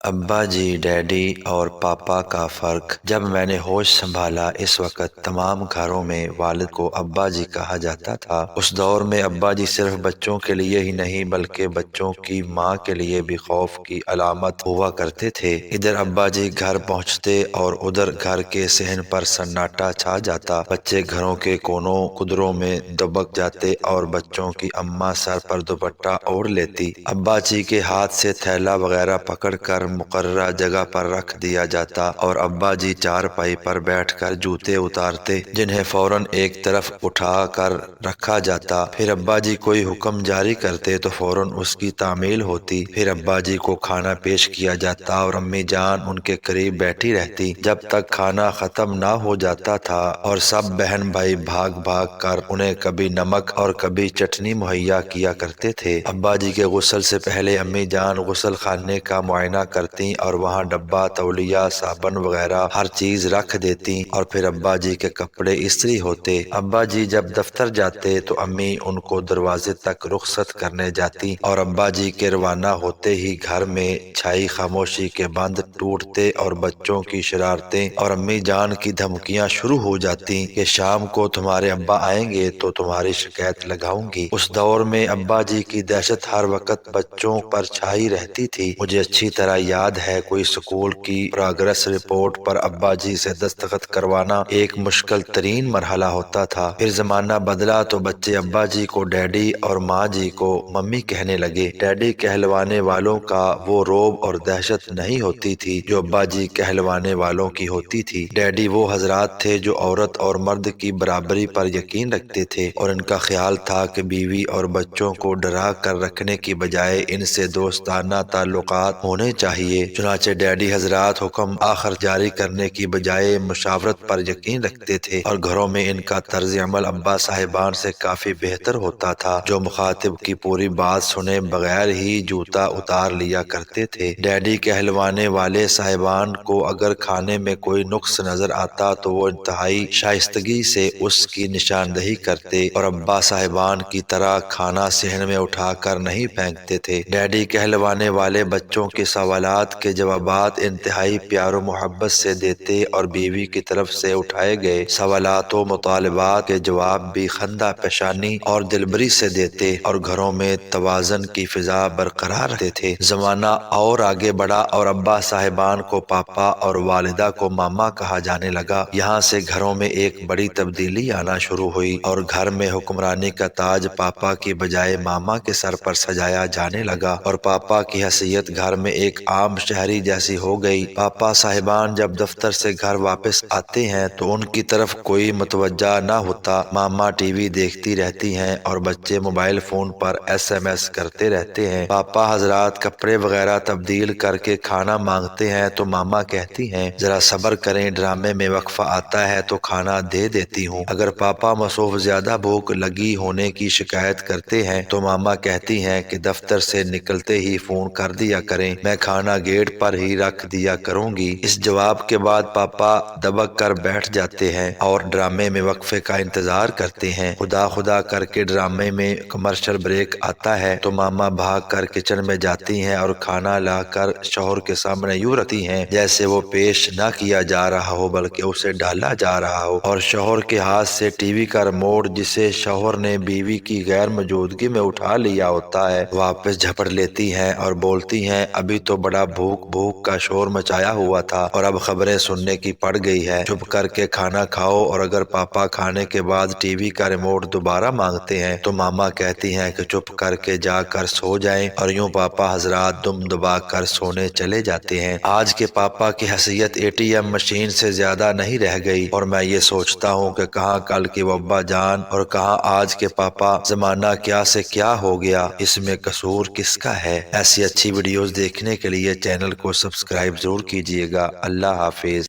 ابا جی، ڈیڈی اور پاپا کا فرق۔ جب میں نے ہوش سنبھالا اس وقت تمام گھروں میں والد کو ابا جی کہا جاتا تھا۔ اس دور میں ابا جی صرف بچوں کے لیے ہی نہیں بلکہ بچوں کی ماں کے لیے بھی خوف کی علامت ہوا کرتے تھے۔ ادھر ابا جی گھر پہنچتے اور ادھر گھر کے صحن پر سناٹا چھا جاتا۔ بچے گھروں کے کونوں قدروں میں دبک جاتے اور بچوں کی اماں سر پر دوپٹہ اوڑھ لیتی۔ ابا جی کے ہاتھ سے تھیلا وغیرہ پکڑ کر مقررہ جگہ پر رکھ دیا جاتا اور ابا جی چارپائی پر بیٹھ کر جوتے اتارتے، جنہیں فوراً ایک طرف اٹھا کر رکھا جاتا۔ پھر ابا جی کوئی حکم جاری کرتے تو فوراً اس کی تعمیل ہوتی۔ پھر ابا جی کو کھانا پیش کیا جاتا اور امی جان ان کے قریب بیٹھی رہتی جب تک کھانا ختم نہ ہو جاتا تھا، اور سب بہن بھائی بھاگ بھاگ کر انہیں کبھی نمک اور کبھی چٹنی مہیا کیا کرتے تھے۔ ابا جی کے غسل سے پہلے امی جان غسل خانے کا معائنہ کرتی اور وہاں ڈبہ، تولیہ، صابن وغیرہ ہر چیز رکھ دیتی، اور پھر ابا جی کے کپڑے استری ہوتے۔ ابا جی جب دفتر جاتے تو امی ان کو دروازے تک رخصت کرنے جاتی، اور ابا جی کے روانہ ہوتے ہی گھر میں چھائی خاموشی کے بند ٹوٹتے اور بچوں کی شرارتیں اور امی جان کی دھمکیاں شروع ہو جاتی کہ شام کو تمہارے ابا آئیں گے تو تمہاری شکایت لگاؤں گی۔ اس دور میں ابا جی کی دہشت ہر وقت بچوں پر چھائی رہتی تھی۔ مجھے اچھی طرح یاد ہے کوئی سکول کی پروگریس رپورٹ پر ابا جی سے دستخط کروانا ایک مشکل ترین مرحلہ ہوتا تھا۔ پھر زمانہ بدلا تو بچے ابا جی کو ڈیڈی اور ماں جی کو ممی کہنے لگے۔ ڈیڈی کہلوانے والوں کا وہ روب اور دہشت نہیں ہوتی تھی جو ابا جی کہلوانے والوں کی ہوتی تھی۔ ڈیڈی وہ حضرات تھے جو عورت اور مرد کی برابری پر یقین رکھتے تھے، اور ان کا خیال تھا کہ بیوی اور بچوں کو ڈرا کر رکھنے کی بجائے ان سے دوستانہ تعلقات ہونے چاہیے۔ چنانچہ ڈیڈی حضرات حکم آخر جاری کرنے کی بجائے مشاورت پر یقین رکھتے تھے، اور گھروں میں ان کا طرز عمل ابا صاحبان سے کافی بہتر ہوتا تھا، جو مخاطب کی پوری بات سنے بغیر ہی جوتا اتار لیا کرتے تھے۔ ڈیڈی کہلوانے والے صاحبان کو اگر کھانے میں کوئی نقص نظر آتا تو وہ انتہائی شائستگی سے اس کی نشاندہی کرتے، اور ابا صاحبان کی طرح کھانا صحن میں اٹھا کر نہیں پھینکتے تھے۔ ڈیڈی کہلوانے والے بچوں کے سوالات کے جوابات انتہائی پیار و محبت سے دیتے، اور بیوی کی طرف سے اٹھائے گئے سوالات و مطالبات کے جواب بھی خندہ پیشانی اور دلبری سے دیتے، اور گھروں میں توازن کی فضا برقرار رہتے تھے۔ زمانہ اور آگے بڑھا اور ابا صاحبان کو پاپا اور والدہ کو ماما کہا جانے لگا۔ یہاں سے گھروں میں ایک بڑی تبدیلی آنا شروع ہوئی، اور گھر میں حکمرانی کا تاج پاپا کی بجائے ماما کے سر پر سجایا جانے لگا، اور پاپا کی حیثیت گھر میں ایک عام شہری جیسی ہو گئی۔ پاپا صاحبان جب دفتر سے گھر واپس آتے ہیں تو ان کی طرف کوئی متوجہ نہ ہوتا۔ ماما ٹی وی دیکھتی رہتی ہیں اور بچے موبائل فون پر ایس ایم ایس کرتے رہتے ہیں۔ پاپا حضرات کپڑے وغیرہ تبدیل کر کے کھانا مانگتے ہیں تو ماما کہتی ہیں ذرا صبر کریں، ڈرامے میں وقفہ آتا ہے تو کھانا دے دیتی ہوں۔ اگر پاپا مصروف زیادہ بھوک لگی ہونے کی شکایت کرتے ہیں تو ماما کہتی ہیں کہ دفتر سے نکلتے ہی فون کر دیا کریں، میں کھانا گیٹ پر ہی رکھ دیا کروں گی۔ اس جواب کے بعد پاپا دبک کر بیٹھ جاتے ہیں اور ڈرامے میں وقفے کا انتظار کرتے ہیں۔ خدا خدا کر کے ڈرامے میں کمرشل بریک آتا ہے تو ماما بھاگ کر کچن میں جاتی ہیں اور کھانا لا کر شوہر کے سامنے یوں رکھتی ہیں جیسے وہ پیش نہ کیا جا رہا ہو بلکہ اسے ڈالا جا رہا ہو، اور شوہر کے ہاتھ سے ٹی وی کا ریموٹ جسے شوہر نے بیوی کی غیر موجودگی میں اٹھا لیا ہوتا ہے واپس جھپٹ لیتی ہیں اور بولتی ہیں ابھی تو بڑا بھوک بھوک کا شور مچایا ہوا تھا اور اب خبریں سننے کی پڑ گئی ہے، چپ کر کے کھانا کھاؤ۔ اور اگر پاپا کھانے کے بعد ٹی وی کا ریموٹ دوبارہ مانگتے ہیں تو ماما کہتی ہیں کہ چپ کر کے جا کر سو جائیں، اور یوں پاپا حضرات دم دبا کر سونے چلے جاتے ہیں۔ آج کے پاپا کی حیثیت اے ٹی ایم مشین سے زیادہ نہیں رہ گئی، اور میں یہ سوچتا ہوں کہ کہاں کل کی وہ ابا جان اور کہاں آج کے پاپا، زمانہ کیا سے کیا ہو گیا، اس میں قصور کس کا ہے؟ ایسی اچھی ویڈیوز دیکھنے کے لیے چینل کو سبسکرائب ضرور کیجیے گا۔ اللہ حافظ۔